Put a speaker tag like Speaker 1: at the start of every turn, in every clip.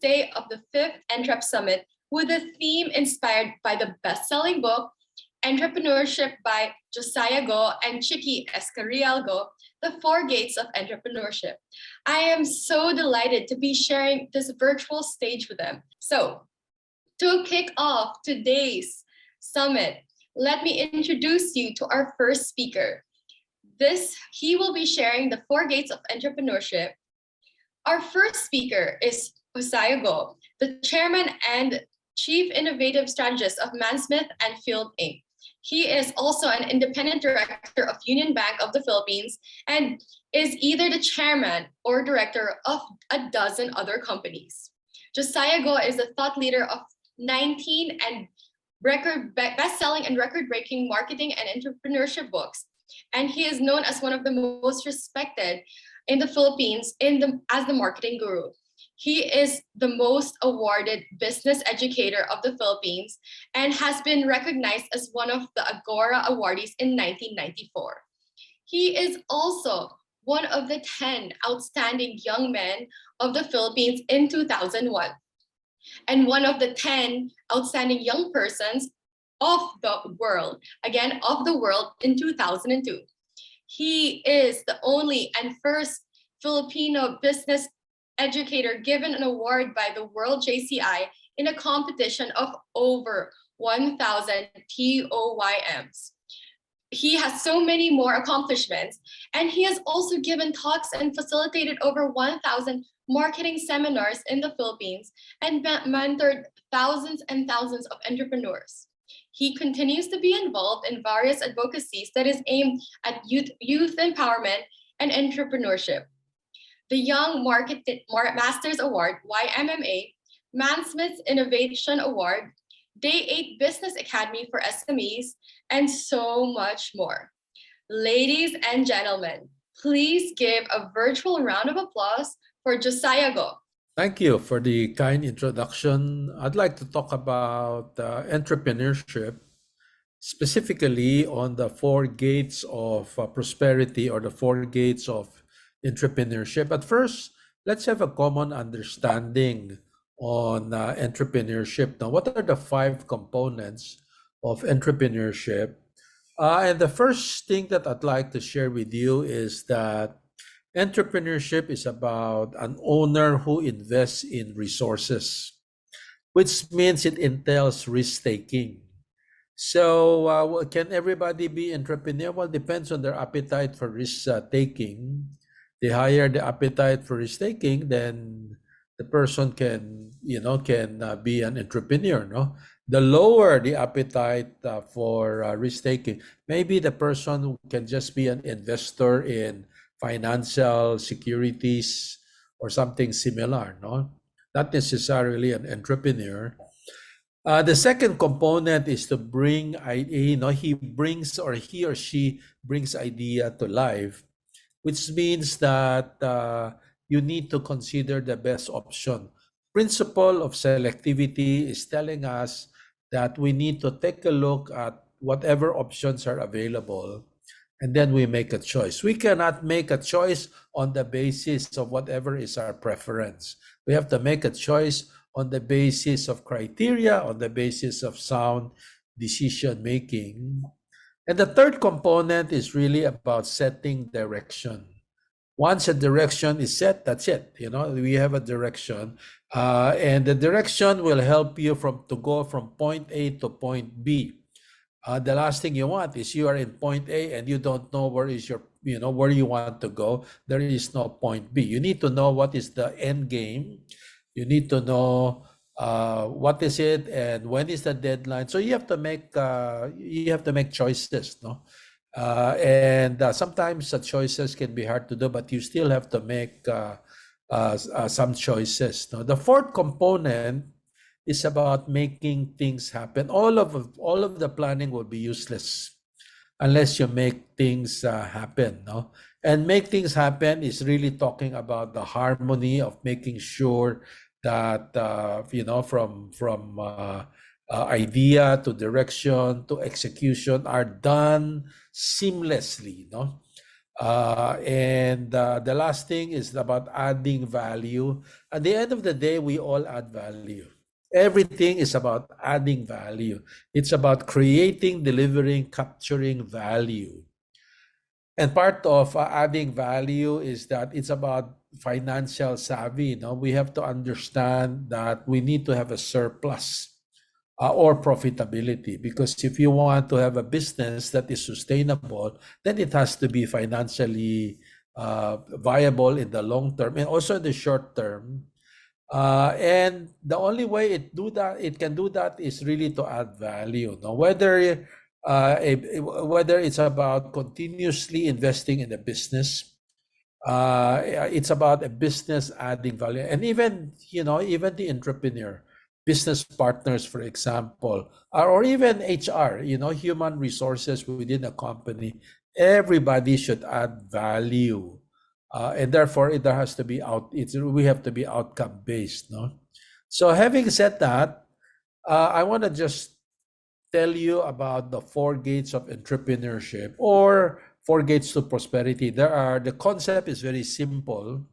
Speaker 1: day of the 5th Entrep Summit with a theme inspired by the best-selling book, Entrepreneurship by Josiah and Chicky Escarial The 4 Gates of Entrepreneurship. I am so delighted to be sharing this virtual stage with them. So, to kick off today's summit, let me introduce you to our first speaker. He will be sharing the 4 Gates of Entrepreneurship. Our first speaker is Josiah, the chairman and chief innovative strategist of Mansmith and Field Inc. He is also an independent director of Union Bank of the Philippines and is either the chairman or director of a dozen other companies. Josiah is a thought leader of 19 and best-selling and record-breaking marketing and entrepreneurship books. And he is known as one of the most respected in the Philippines as the marketing guru. He is the most awarded business educator of the Philippines and has been recognized as one of the Agora awardees in 1994. He is also one of the 10 outstanding young men of the Philippines in 2001 and one of the 10 outstanding young persons of the world, in 2002. He is the only and first Filipino business educator given an award by the World JCI in a competition of over 1,000 TOYMs. He has so many more accomplishments, and he has also given talks and facilitated over 1,000 marketing seminars in the Philippines and mentored thousands and thousands of entrepreneurs. He continues to be involved in various advocacies that is aimed at youth empowerment and entrepreneurship. The Young Masters Award, YMMA, Mansmith Innovation Award, Day 8 Business Academy for SMEs, and so much more. Ladies and gentlemen, please give a virtual round of applause for Josiah.
Speaker 2: Thank you for the kind introduction. I'd like to talk about entrepreneurship, specifically on the 4 gates of prosperity or the 4 gates of entrepreneurship. But first, let's have a common understanding on entrepreneurship. Now, what are the 5 components of entrepreneurship? And the first thing that I'd like to share with you is that entrepreneurship is about an owner who invests in resources, which means it entails risk-taking. So can everybody be entrepreneur? Well, depends on their appetite for risk-taking. The higher the appetite for risk-taking, then the person can be an entrepreneur. No, the lower the appetite for risk-taking, maybe the person can just be an investor in financial securities or something similar. No, not necessarily an entrepreneur. The second component is to bring he or she brings idea to life, which means that you need to consider the best option. Principle of selectivity is telling us that we need to take a look at whatever options are available, and then we make a choice. We cannot make a choice on the basis of whatever is our preference. We have to make a choice on the basis of criteria, on the basis of sound decision making. And the third component is really about setting direction. Once a direction is set, that's it. We have a direction, and the direction will help you to go from point A to point B. The last thing you want is you are in point A and you don't know where you want to go. There is no point B. You need to know what is the end game. You need to know what is it and when is the deadline. So you have to make choices, no? And sometimes the choices can be hard to do, but you still have to make some choices. No? The fourth component is about making things happen. All of the planning will be useless unless you make things happen. No? And make things happen is really talking about the harmony of making sure that from idea to direction to execution are done seamlessly. No, And the last thing is about adding value. At the end of the day, we all add value. Everything is about adding value. It's about creating, delivering, capturing value. And part of adding value is that it's about financial savvy. We have to understand that we need to have a surplus or profitability, because if you want to have a business that is sustainable, then it has to be financially viable in the long term and also in the short term. And the only way it can do that is really to add value. Now, whether it's about continuously investing in the business, it's about a business adding value, and even the entrepreneur, business partners, for example, or even HR, human resources within a company. Everybody should add value, and therefore there has to be we have to be outcome based, no? So having said that, I want to just tell you about the four gates of entrepreneurship, or four gates to prosperity. The concept is very simple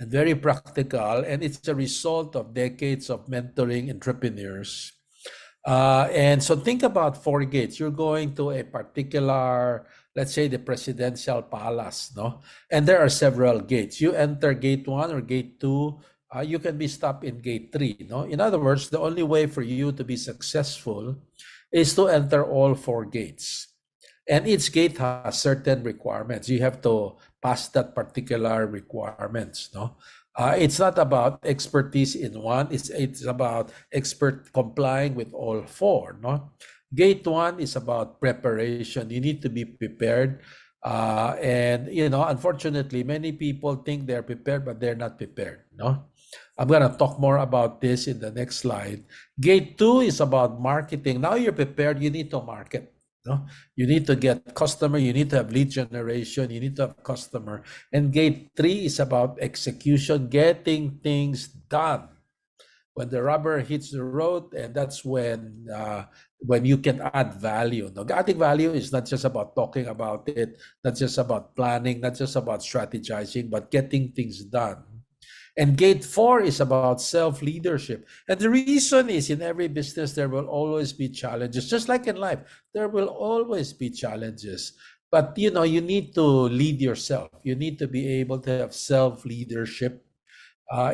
Speaker 2: and very practical, and it's a result of decades of mentoring entrepreneurs. And so think about four gates. You're going to a particular, let's say, the presidential palace, no? And there are several gates. You enter gate 1 or gate 2. You can be stopped in gate 3, no? In other words, the only way for you to be successful is to enter all four gates. And each gate has certain requirements. You have to pass that particular requirements, no? It's not about expertise in one. It's about complying with all four, no? Gate 1 is about preparation. You need to be prepared. And unfortunately, many people think they're prepared, but they're not prepared, no? I'm going to talk more about this in the next slide. Gate 2 is about marketing. Now you're prepared, you need to market. No? You need to get customer, you need to have lead generation, you need to have customer. And gate 3 is about execution, getting things done. When the rubber hits the road, and that's when you can add value. Now, adding value is not just about talking about it, not just about planning, not just about strategizing, but getting things done. And gate 4 is about self-leadership. And the reason is, in every business, there will always be challenges. Just like in life, there will always be challenges. But, you need to lead yourself. You need to be able to have self-leadership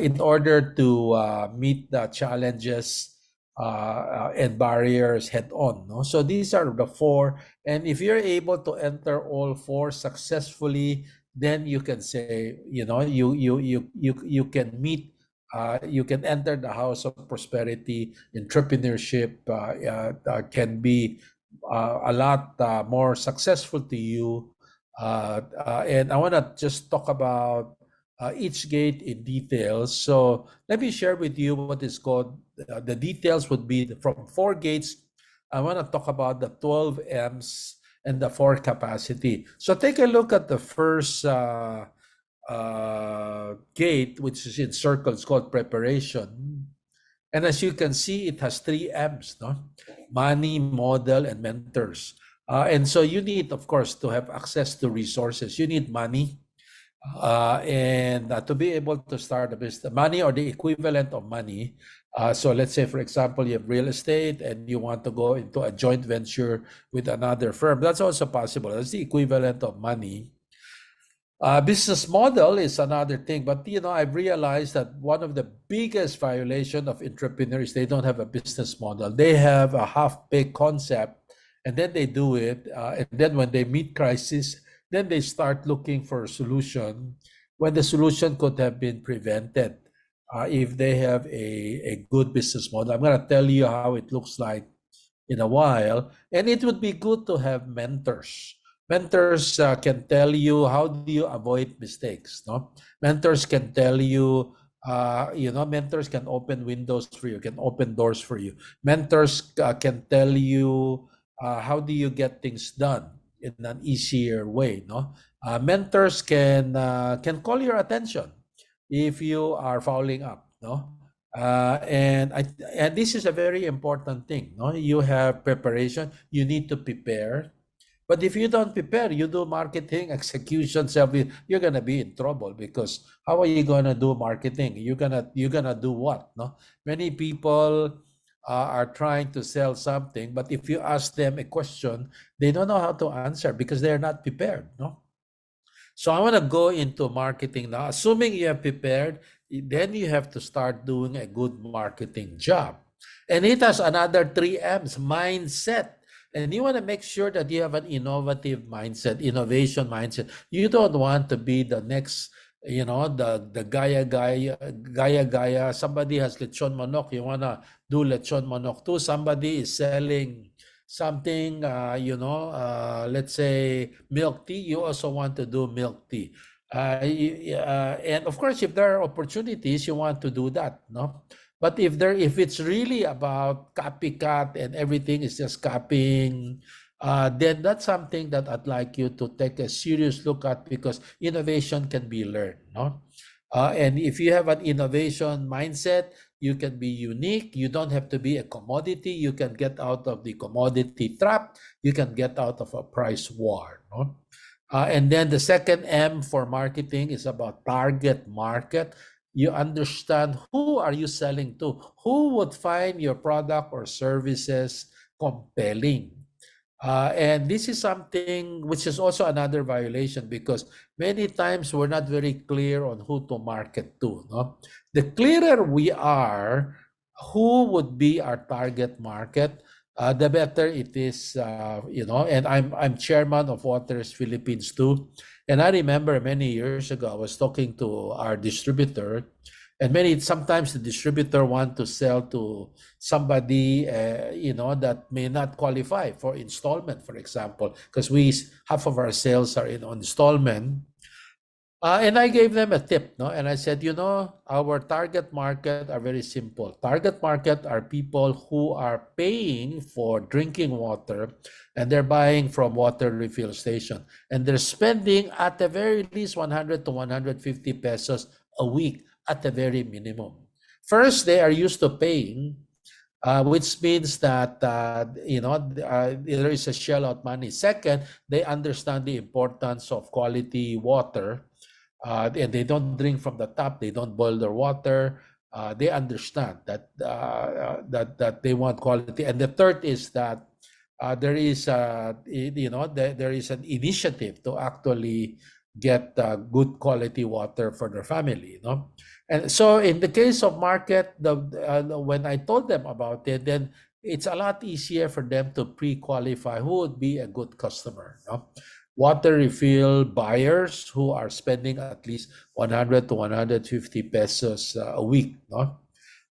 Speaker 2: in order to meet the challenges and barriers head on. No? So these are the four. And if you're able to enter all four successfully, then you can say, you can meet, you can enter the house of prosperity. Entrepreneurship can be a lot more successful to you. And I want to just talk about each gate in detail. So let me share with you what is called, the details would be from four gates. I want to talk about the 12 M's and the 4 capacity. So take a look at the first gate, which is in circles, called preparation. And as you can see, it has 3 M's, no? Money, model, and mentors. And so you need, of course, to have access to resources. You need money. And to be able to start a business, money or the equivalent of money. So let's say, for example, you have real estate and you want to go into a joint venture with another firm. That's also possible. That's the equivalent of money. Business model is another thing, but I've realized that one of the biggest violation of entrepreneurs, they don't have a business model. They have a half-baked concept, and then they do it, and then when they meet crisis, then they start looking for a solution when the solution could have been prevented if they have a good business model. I'm going to tell you how it looks like in a while, and it would be good to have mentors. Mentors can tell you how do you avoid mistakes. No, mentors can tell you. Mentors can open windows for you, can open doors for you. Mentors can tell you how do you get things done in an easier way. No, mentors can call your attention if you are fouling up. No, and this is a very important thing. No, you have preparation. You need to prepare. But if you don't prepare, you do marketing, execution, you're gonna be in trouble, because how are you gonna do marketing? You're gonna do what? No, many people are trying to sell something, but if you ask them a question, they don't know how to answer because they're not prepared. No. So I want to go into marketing now. Assuming you have prepared, then you have to start doing a good marketing job. And it has another three M's: mindset. And you want to make sure that you have an innovative mindset, innovation mindset. You don't want to be the next, the gaya. Somebody has lechon manok. You want to do lechon manok too. Somebody is selling something, let's say milk tea, you also want to do milk tea. And of course, if there are opportunities, you want to do that, no? But if it's really about copycat and everything is just copying, then that's something that I'd like you to take a serious look at, because innovation can be learned, no? And if you have an innovation mindset, you can be unique. You don't have to be a commodity. You can get out of the commodity trap. You can get out of a price war. No? And then the second M for marketing is about target market. You understand, who are you selling to? Who would find your product or services compelling? And this is something which is also another violation, because many times we're not very clear on who to market to. No? The clearer we are who would be our target market, the better it is. And I'm chairman of Waters Philippines too. And I remember many years ago, I was talking to our distributor, and sometimes the distributor want to sell to somebody that may not qualify for installment, for example, because half of our sales are on installment. And I gave them a tip, no? And I said, our target market are very simple. Target market are people who are paying for drinking water, and they're buying from water refill station. And they're spending at the very least 100 to 150 pesos a week at the very minimum. First, they are used to paying, which means that there is a shell out money. Second, they understand the importance of quality water, and they don't drink from the tap. They don't boil their water. They understand that they want quality. And the third is that there is there is an initiative to actually get good quality water for their family. And so in the case of market, when I told them about it, then it's a lot easier for them to pre-qualify who would be a good customer. Water refill buyers who are spending at least 100 to 150 pesos a week.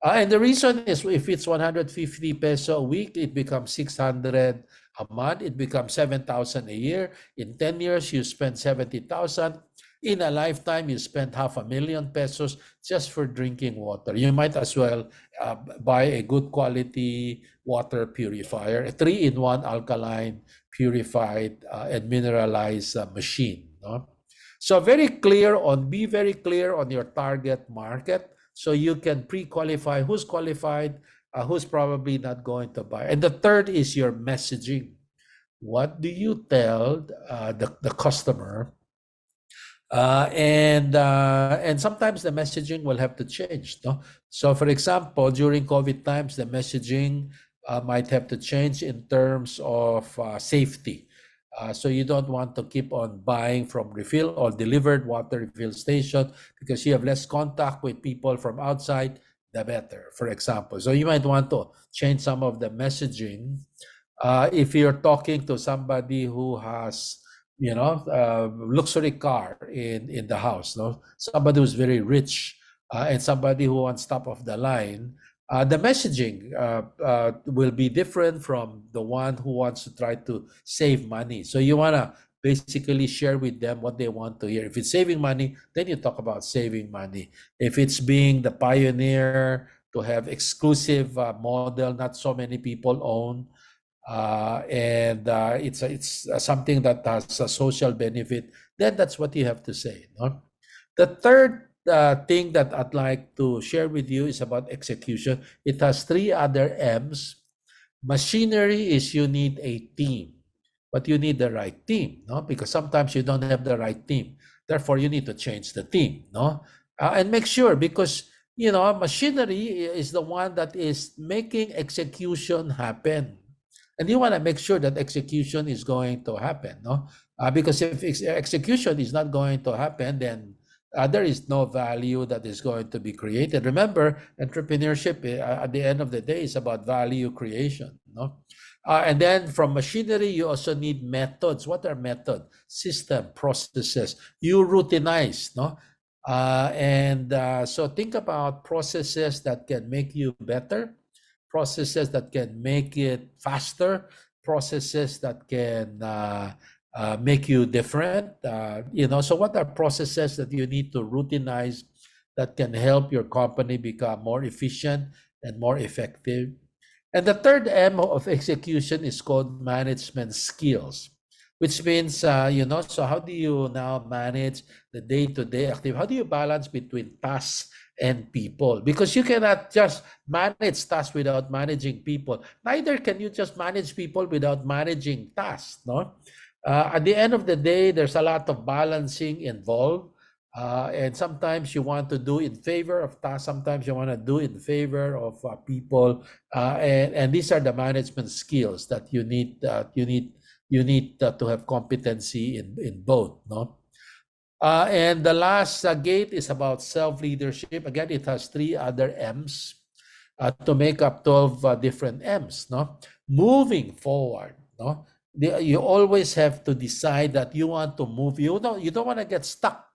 Speaker 2: And the reason is, if it's 150 peso a week, it becomes 600 a month. It becomes 7,000 a year. In 10 years, you spend 70,000. In a lifetime, you spend 500,000 pesos just for drinking water. You might as well buy a good quality water purifier, a 3-in-1 alkaline purified and mineralized machine. So be very clear on your target market, so you can pre-qualify who's qualified, who's probably not going to buy. And the third is your messaging. What do you tell the customer? And sometimes the messaging will have to change. So for example, during COVID times, the messaging might have to change in terms of safety. So you don't want to keep on buying from refill or delivered water refill station, because you have less contact with people from outside, the better, for example. So you might want to change some of the messaging. If you're talking to somebody who has luxury car in the house, somebody who's very rich, and somebody who wants top of the line, the messaging will be different from the one who wants to try to save money. So you want to basically share with them what they want to hear. If it's saving money, then you talk about saving money. If it's being the pioneer to have exclusive model not so many people own, and it's something that has a social benefit, then that's what you have to say. The third thing that I'd like to share with you is about execution. It has 3 other M's. Machinery is, you need a team. but you need the right team, no? Because sometimes you don't have the right team. Therefore, you need to change the team, no? And make sure, because machinery is the one that is making execution happen. And you want to make sure that execution is going to happen, no? Because if execution is not going to happen, then there is no value that is going to be created. Remember, entrepreneurship at the end of the day is about value creation, no? And then from machinery, you also need methods. What are methods? System, processes. You routinize, no? So think about processes that can make you better, processes that can make it faster, processes that can make you different. So what are processes that you need to routinize that can help your company become more efficient and more effective? And the third M of execution is called management skills, which means, so how do you now manage the day-to-day activity? How do you balance between tasks and people? Because you cannot just manage tasks without managing people. Neither can you just manage people without managing tasks, no? At the end of the day, there's a lot of balancing involved. And sometimes you want to do in favor of tasks, sometimes you want to do in favor of people. And these are the management skills that you need to have competency in both, no? And the last gate is about self-leadership. Again, it has 3 other M's to make up 12 different M's, no? Moving forward, no? You always have to decide that you want to move. You don't want to get stuck.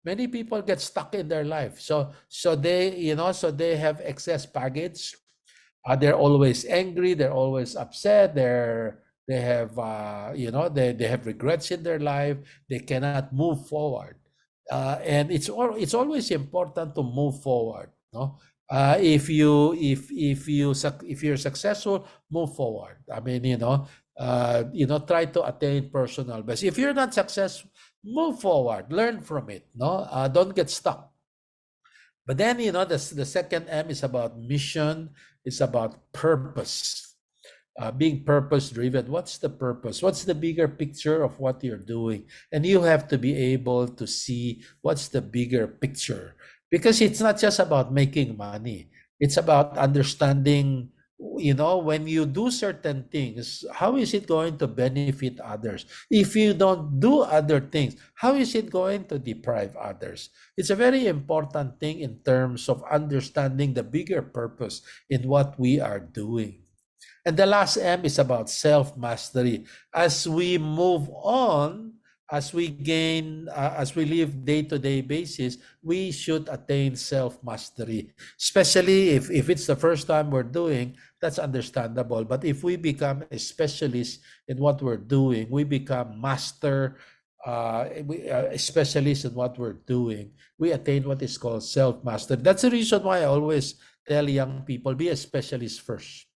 Speaker 2: Many people get stuck in their life. So they have excess baggage. They're always angry. They're always upset. They have they have regrets in their life. They cannot move forward. And it's always important to move forward. No, if you're successful, move forward. I mean, try to attain personal best. If you're not successful, move forward. Learn from it. No, don't get stuck. But then, the second M is about mission. It's about purpose. Being purpose driven. What's the purpose? What's the bigger picture of what you're doing? And you have to be able to see what's the bigger picture, because it's not just about making money. It's about understanding, when you do certain things, how is it going to benefit others? If you don't do other things, how is it going to deprive others? It's a very important thing in terms of understanding the bigger purpose in what we are doing. And the last M is about self-mastery. As we move on, as we live day-to-day basis, we should attain self-mastery. Especially if it's the first time we're doing, that's understandable. But if we become a specialist in what we're doing, we become master, a specialist in what we're doing, we attain what is called self-mastery. That's the reason why I always tell young people, be a specialist first.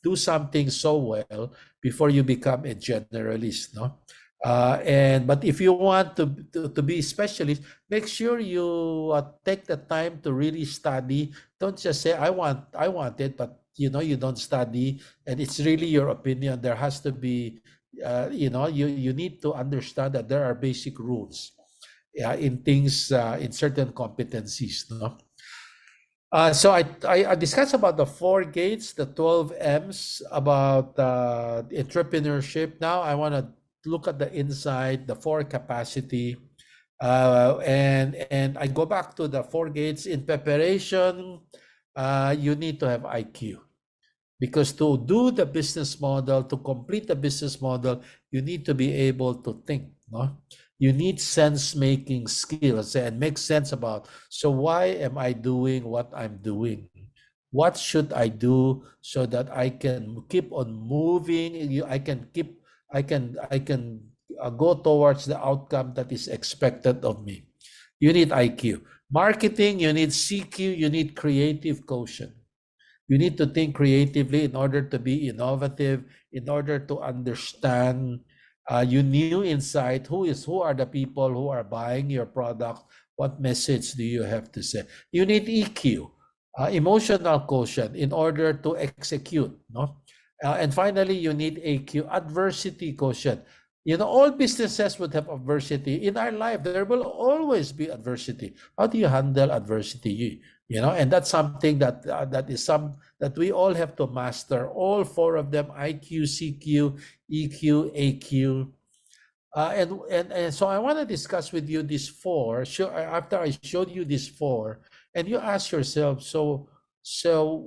Speaker 2: Do something so well before you become a generalist, no? But if you want to be specialist, make sure you take the time to really study. Don't just say I want it, but you don't study, and it's really your opinion. There has to be, you need to understand that there are basic rules, in things, in certain competencies, no? So I discussed about the 4 gates, the 12 M's, about entrepreneurship. Now I want to look at the inside, the 4 capacity, and I go back to the 4 gates. In preparation, you need to have IQ, because to do the business model, to complete the business model, you need to be able to think, no? You need sense-making skills and make sense about, so why am I doing what I'm doing? What should I do so that I can keep on moving? I can go towards the outcome that is expected of me. You need IQ. Marketing, you need CQ, you need creative quotient. You need to think creatively in order to be innovative, in order to understand you new insight. Who are the people who are buying your product? What message do you have to say? You need EQ, emotional quotient, in order to execute, no? And finally, you need AQ, adversity quotient. All businesses would have adversity. In our life, there will always be adversity. How do you handle adversity? And that's something that we all have to master. All four of them: IQ, CQ, EQ, AQ. And so I want to discuss with you these four. After I showed you these four, and you ask yourself, so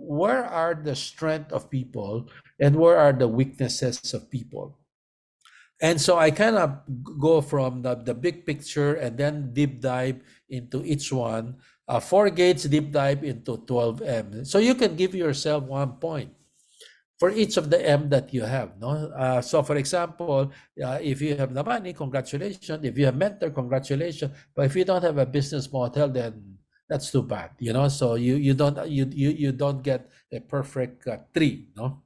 Speaker 2: where are the strength of people and where are the weaknesses of people? And so I kind of go from the big picture and then deep dive into each one. 4 gates, deep dive into 12M. So you can give yourself 1 point for each of the M that you have. No, so for example, if you have the money, congratulations. If you have mentor, congratulations. But if you don't have a business model, then that's too bad. So you don't get a perfect 3. No.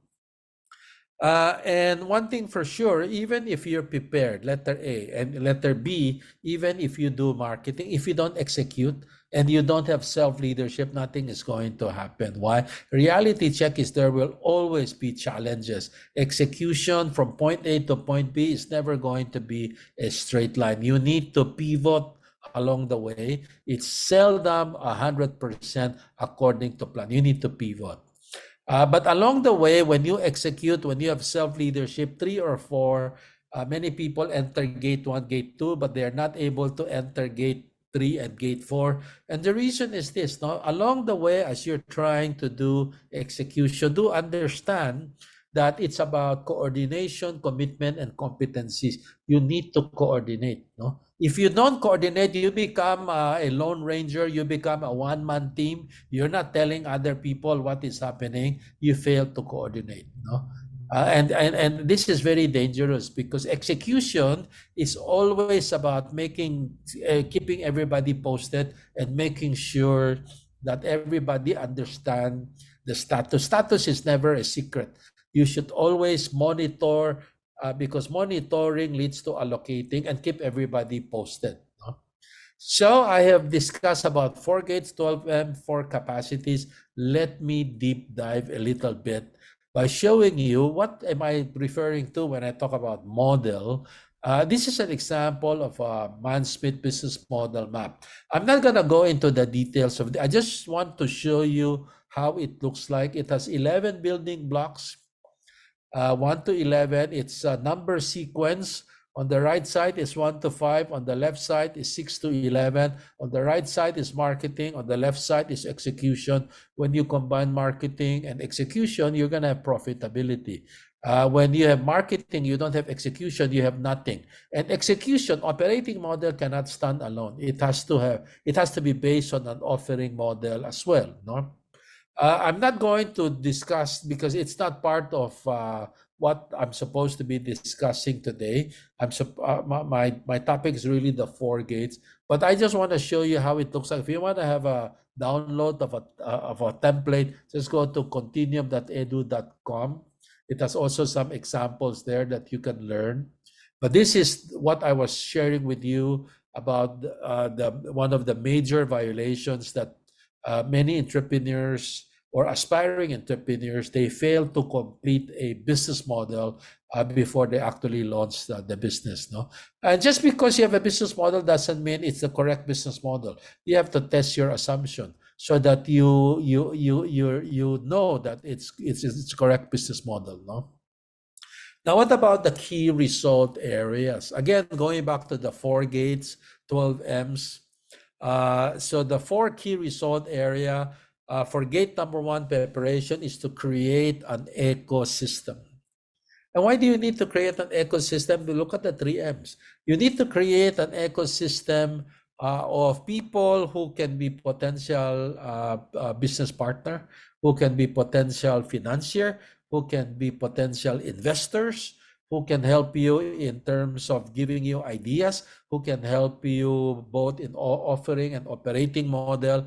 Speaker 2: And one thing for sure, even if you're prepared, letter A, and letter B, even if you do marketing, if you don't execute and you don't have self-leadership, nothing is going to happen. Why? Reality check is there will always be challenges. Execution from point A to point B is never going to be a straight line. You need to pivot along the way. It's seldom 100% according to plan. You need to pivot. But along the way, when you execute, when you have self-leadership, 3 or 4, many people enter gate 1, gate 2, but they are not able to enter gate 3 and gate 4. And the reason is this: no? Along the way, as you're trying to do execution, do understand that it's about coordination, commitment, and competencies. You need to coordinate. No? If you don't coordinate, you become a lone ranger, you become a one-man team. You're not telling other people what is happening. You fail to coordinate. No? And this is very dangerous because execution is always about keeping everybody posted and making sure that everybody understand the status. Status is never a secret. You should always monitor because monitoring leads to allocating and keep everybody posted. No? So I have discussed about 4 gates, 12M, 4 capacities. Let me deep dive a little bit by showing you what am I referring to when I talk about model. This is an example of a Mansmith business model map. I'm not going to go into the details of it. I just want to show you how it looks like. It has 11 building blocks. 1 to 11, it's a number sequence. On the right side is 1 to 5. On the left side is 6 to 11. On the right side is marketing. On the left side is execution. When you combine marketing and execution, you're going to have profitability. When you have marketing, you don't have execution, you have nothing. And execution, operating model cannot stand alone. It has to be based on an offering model as well. No? I'm not going to discuss because it's not part of what I'm supposed to be discussing today. My topic is really the 4 gates, but I just want to show you how it looks like. If you want to have a download of a template, just go to continuum.edu.com. It has also some examples there that you can learn. But this is what I was sharing with you about one of the major violations that many entrepreneurs or aspiring entrepreneurs, they fail to complete a business model before they actually launch the business. No, and just because you have a business model doesn't mean it's the correct business model. You have to test your assumption so that you know that it's correct business model. No. Now, what about the key result areas? Again, going back to the 4 gates, 12 M's. So the 4 key result area for gate number 1 preparation is to create an ecosystem. And why do you need to create an ecosystem? Look at the 3 M's. You need to create an ecosystem of people who can be potential business partner, who can be potential financier, who can be potential investors, who can help you in terms of giving you ideas, who can help you both in offering and operating model,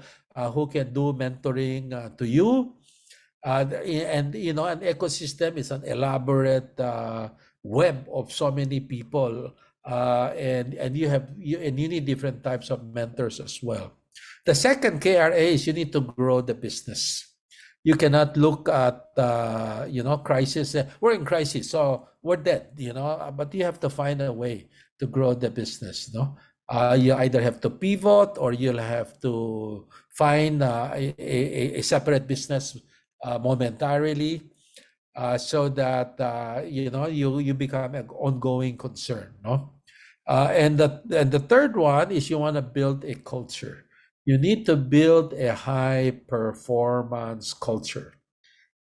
Speaker 2: who can do mentoring to you. And an ecosystem is an elaborate web of so many people, and you need different types of mentors as well. The second KRA is you need to grow the business. You cannot look at crisis. We're in crisis, so we're dead. But you have to find a way to grow the business. You either have to pivot or you'll have to find a separate business momentarily, so that you become an ongoing concern. No. And the third one is you want to build a culture. You need to build a high performance culture.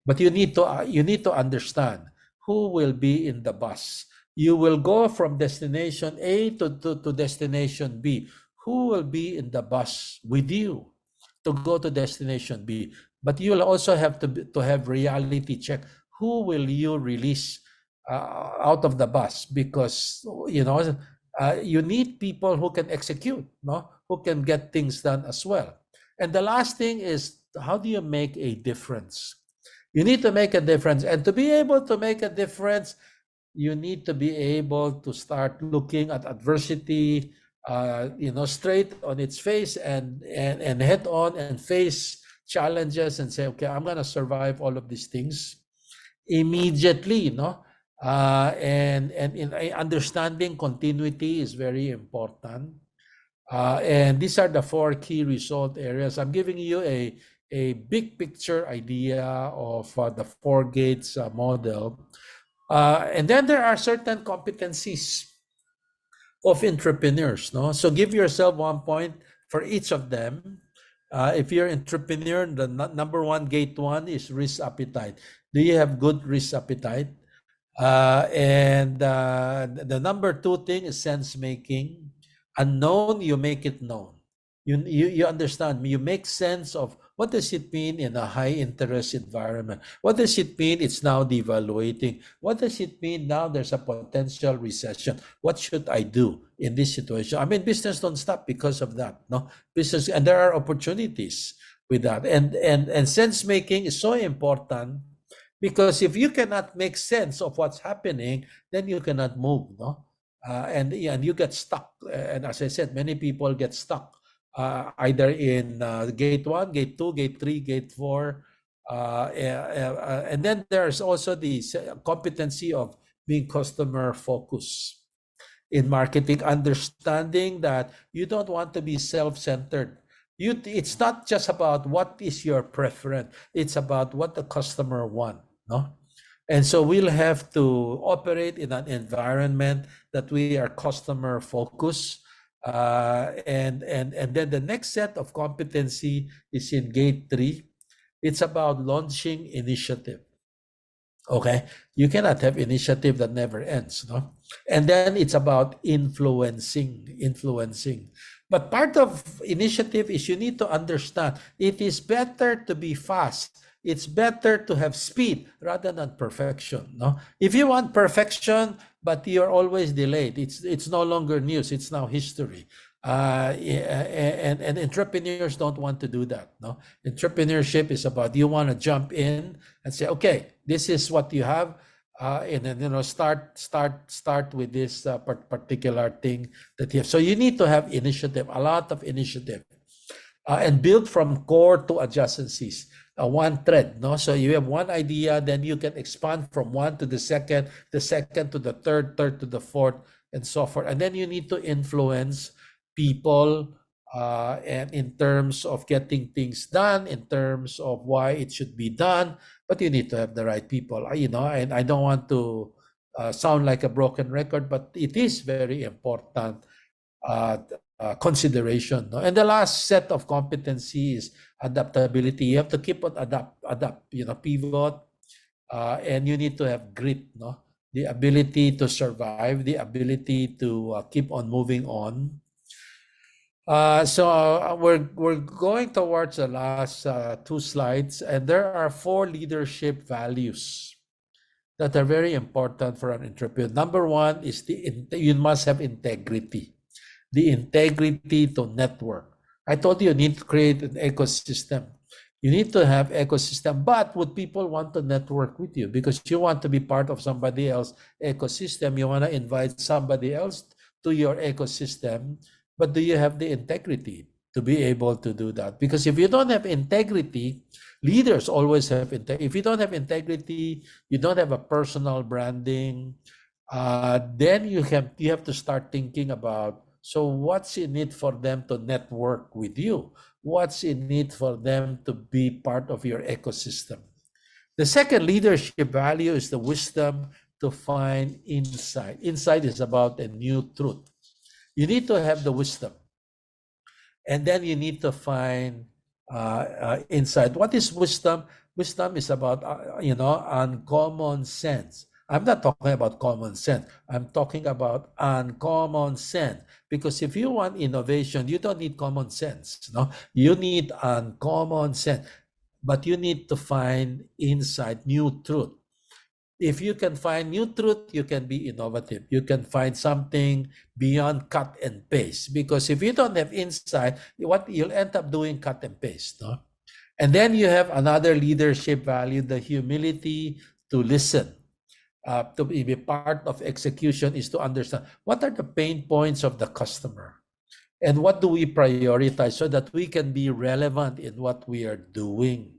Speaker 2: But you need to understand who will be in the bus. You will go from destination A to destination B. Who will be in the bus with you to go to destination B? But you'll also have to have reality check. Who will you release out of the bus? Because you need people who can execute, no, who can get things done as well. And the last thing is, how do you make a difference? You need to make a difference. And to be able to make a difference, you need to be able to start looking at adversity, straight on its face, and head on and face challenges and say, okay, I'm going to survive all of these things immediately, and in understanding continuity is very important. And these are the 4 key result areas. I'm giving you a big picture idea of the 4 gates model. And then there are certain competencies of entrepreneurs. No? So give yourself 1 point for each of them. If you're an entrepreneur, the number 1, gate 1 is risk appetite. Do you have good risk appetite? And the number 2 thing is sense making. Unknown, you make it known. You understand. You make sense of what does it mean in a high interest environment. What does it mean it's now devaluating? What does it mean now there's a potential recession? What should I do in this situation? I mean, business don't stop because of that. No, business, and there are opportunities with that. And sense making is so important, because if you cannot make sense of what's happening, then you cannot move. No. And you get stuck. And as I said, many people get stuck either in gate 1, gate 2, gate 3, gate 4. And then there's also the competency of being customer focused in marketing, understanding that you don't want to be self-centered. It's not just about what is your preference. It's about what the customer wants. No? And so we'll have to operate in an environment that we are customer focused. And then the next set of competency is in gate 3. It's about launching initiative. Okay, you cannot have initiative that never ends, no? And then it's about influencing. But part of initiative is you need to understand it is better to be fast. It's better to have speed rather than perfection. No, if you want perfection, but you're always delayed, it's no longer news. It's now history. And entrepreneurs don't want to do that. No, entrepreneurship is about you want to jump in and say, okay, this is what you have, and then start with this particular thing that you have. So you need to have initiative, a lot of initiative, and build from core to adjacencies. One thread, no? So you have one idea, then you can expand from one to the second to the third to the fourth, and so forth. And then you need to influence people, and in terms of getting things done, in terms of why it should be done, but you need to have the right people. And I don't want to sound like a broken record, but it is very important consideration. No? And the last set of competency is adaptability. You have to keep on adapt, pivot, and you need to have grit, no? The ability to survive, the ability to keep on moving on. So we're going towards the last 2 slides, and there are 4 leadership values that are very important for an entrepreneur. Number 1 is you must have integrity. The integrity to network. I told you need to create an ecosystem. You need to have ecosystem, but would people want to network with you? Because you want to be part of somebody else's ecosystem. You want to invite somebody else to your ecosystem, but do you have the integrity to be able to do that? Because if you don't have integrity, Leaders always have integrity. If you don't have integrity, you don't have a personal branding, then you have to start thinking about, so what's in it for them to network with you? What's in it for them to be part of your ecosystem? The second leadership value is the wisdom to find insight. Insight is about a new truth. You need to have the wisdom, and then you need to find insight. What is wisdom? Wisdom is about uncommon sense. I'm not talking about common sense. I'm talking about uncommon sense. Because if you want innovation, you don't need common sense. No, you need uncommon sense. But you need to find insight, new truth. If you can find new truth, you can be innovative. You can find something beyond cut and paste. Because if you don't have insight, what you'll end up doing cut and paste. No? And then you have another leadership value, the humility to listen. To be part of execution is to understand what are the pain points of the customer and what do we prioritize so that we can be relevant in what we are doing.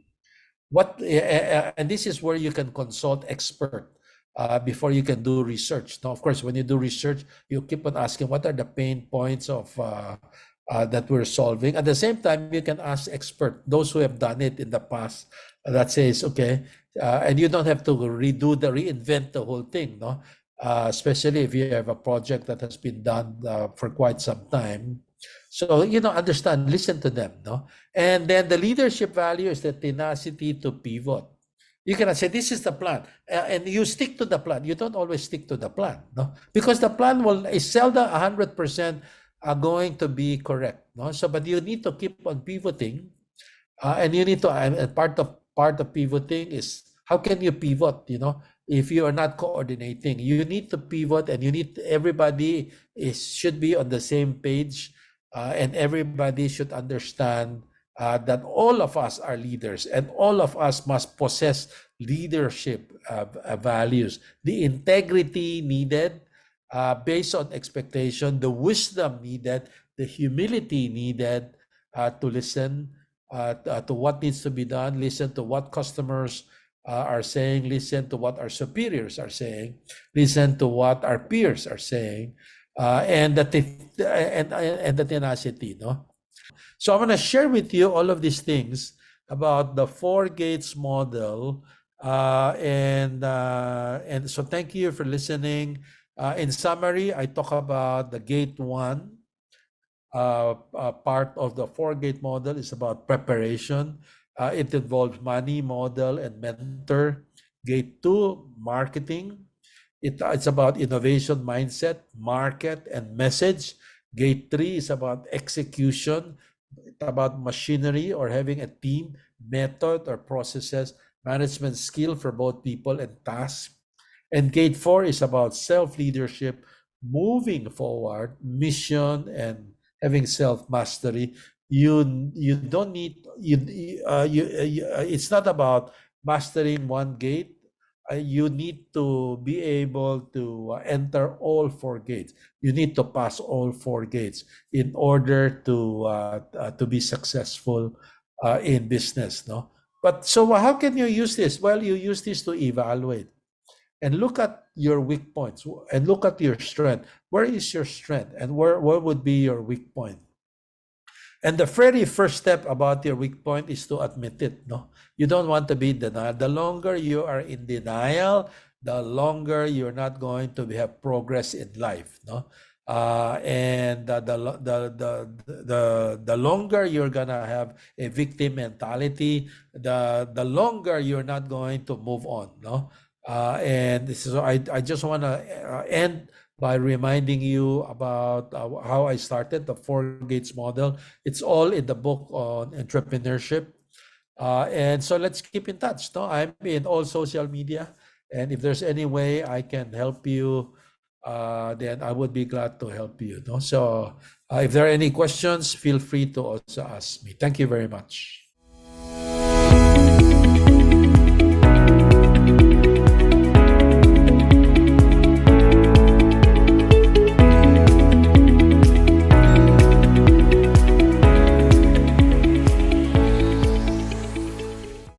Speaker 2: And this is where you can consult expert before you can do research. Now, of course, when you do research, you keep on asking what are the pain points of that we're solving. At the same time, you can ask expert, those who have done it in the past, that says, okay, and you don't have to reinvent the whole thing, no? Especially if you have a project that has been done for quite some time. So, understand, listen to them, no? And then the leadership value is the tenacity to pivot. You cannot say, this is the plan, and you stick to the plan. You don't always stick to the plan, no? Because the plan is seldom 100% going to be correct, no? So, but you need to keep on pivoting, and you need to, and part of pivoting is, how can you pivot, if you are not coordinating? You need to pivot, and everybody should be on the same page, and everybody should understand that all of us are leaders, and all of us must possess leadership values. The integrity needed based on expectation, the wisdom needed, the humility needed to listen to what needs to be done, listen to what customers are saying, listen to what our superiors are saying, listen to what our peers are saying, and the tenacity, no? So I'm going to share with you all of these things about the 4 Gates model, and so thank you for listening. In summary, I talk about the Gate 1. Part of the 4-gate model is about preparation. It involves money, model, and mentor. Gate 2, marketing. It's about innovation, mindset, market, and message. Gate 3 is about execution. It's about machinery or having a team, method or processes, management skill for both people and tasks. And Gate 4 is about self-leadership, moving forward, mission, and having self-mastery. You don't need it's not about mastering one gate. You need to be able to enter all 4 gates. You need to pass all 4 gates in order to be successful in business, no? But so how can you use this? Well, you use this to evaluate and look at your weak points and look at your strength. Where is your strength, and where would be your weak point? And the very first step about your weak point is to admit it. No, you don't want to be in denial. The longer you are in denial, the longer you're not going to have progress in life. No, and the longer you're gonna have a victim mentality, the longer you're not going to move on. No, and this is I just want to end by reminding you about how I started the 4 Gates model. It's all in the book on entrepreneurship. And so let's keep in touch. No? I'm in all social media. And if there's any way I can help you, then I would be glad to help you. No? So if there are any questions, feel free to also ask me. Thank you very much.